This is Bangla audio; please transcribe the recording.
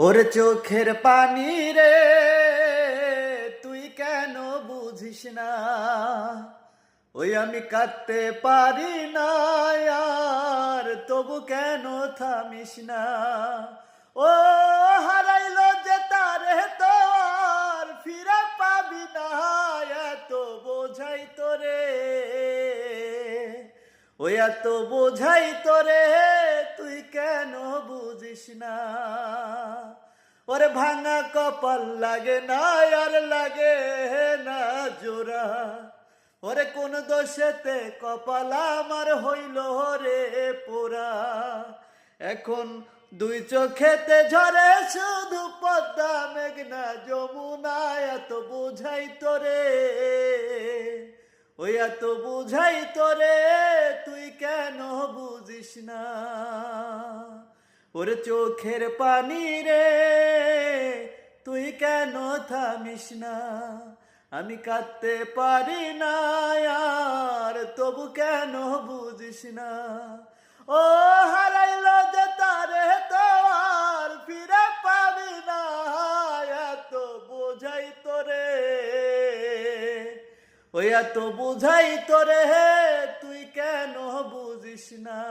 ওর চোখের পানি রে তুই কেন বুঝিস না? ওই আমি কাঁদতে পারি না আর তবু কেন থামিস না? ও হারাইলো যে তারে তো আর ফিরে পাবি না, এত বোঝাই তোরে, ওই এত বোঝাই তোরে, তুই কেন বুঝিস না? ওরে ভাঙা কপাল লাগে না আর লাগে না জোড়া, ওরে কোন দোষেতে কপাল আমার হইল রে পোড়া। এখন দুই চোখেতে ঝরে শুধু পদ্মা মেঘনা যমুনা, এত বোঝাই তোরে, ওই এত বুঝাই তোরে, তুই কেন বুঝিস না? ওর চোখের পানি রে তুই কেন থামিস না? আমি কাঁদতে পারি না আর তবু কেন বুঝিস না? ও হারাইলো যে তারে তো আর ফিরে পাবি না, এত বোঝাই তোরে, ওই এত বুঝাই তোরে, তুই কেন বুঝিস না?